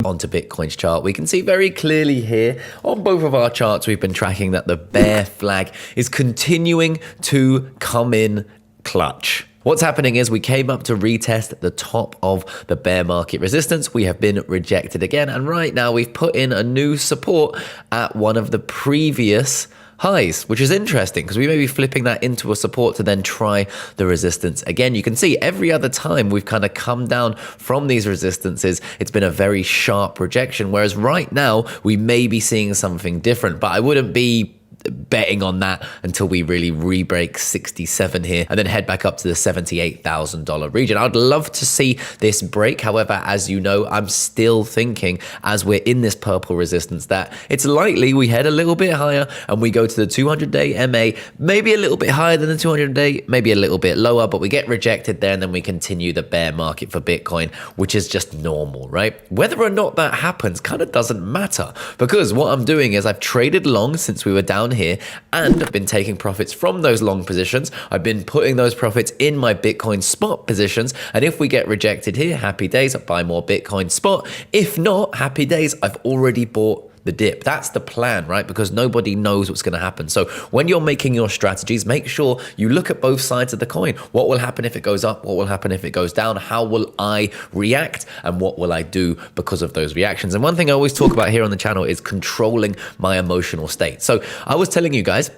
Onto Bitcoin's chart, we can see very clearly here on both of our charts we've been tracking that the bear flag is continuing to come in clutch. What's happening is we came up to retest the top of the bear market resistance. We have been rejected again, and right now we've put in a new support at one of the previous highs, which is interesting because we may be flipping that into a support to then try the resistance again. You can see every other time we've kind of come down from these resistances, it's been a very sharp rejection, whereas right now we may be seeing something different, but I wouldn't be betting on that until we really re-break 67 here and then head back up to the $78,000 region. I'd love to see this break. However, as you know, I'm still thinking as we're in this purple resistance that it's likely we head a little bit higher and we go to the 200-day MA, maybe a little bit higher than the 200-day, maybe a little bit lower, but we get rejected there and then we continue the bear market for Bitcoin, which is just normal, right? Whether or not that happens kind of doesn't matter, because what I'm doing is I've traded long since we were down here and I've been taking profits from those long positions. I've been putting those profits in my Bitcoin spot positions, and if we get rejected here, happy days, I buy more Bitcoin spot. If not, happy days, I've already bought the dip. That's the plan, right? Because nobody knows what's going to happen. So when you're making your strategies, make sure you look at both sides of the coin. What will happen if it goes up? What will happen if it goes down? How will I react? And what will I do because of those reactions? And one thing I always talk about here on the channel is controlling my emotional state. So I was telling you guys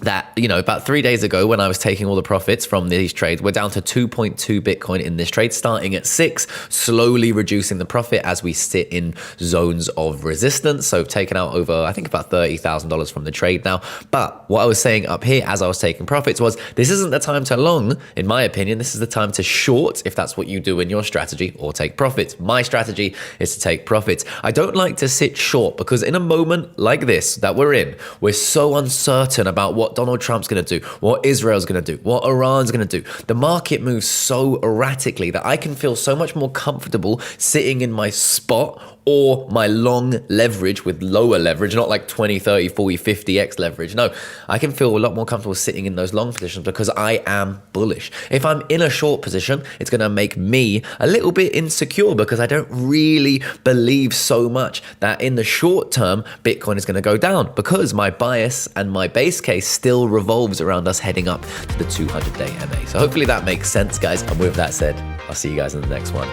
that, you know, about 3 days ago when I was taking all the profits from these trades, we're down to 2.2 Bitcoin in this trade, starting at 6, slowly reducing the profit as we sit in zones of resistance. So I've taken out over, I think about $30,000 from the trade now. But what I was saying up here as I was taking profits was, this isn't the time to long, in my opinion. This is the time to short, if that's what you do in your strategy, or take profits. My strategy is to take profits. I don't like to sit short because in a moment like this that we're in, we're so uncertain about what Donald Trump's going to do, what Israel's going to do, what Iran's going to do. The market moves so erratically that I can feel so much more comfortable sitting in my spot or my long leverage with lower leverage, not like 20, 30, 40, 50x leverage. No, I can feel a lot more comfortable sitting in those long positions because I am bullish. If I'm in a short position, it's going to make me a little bit insecure because I don't really believe so much that in the short term, Bitcoin is going to go down, because my bias and my base case still revolves around us heading up to the 200-day MA. So hopefully that makes sense, guys. And with that said, I'll see you guys in the next one.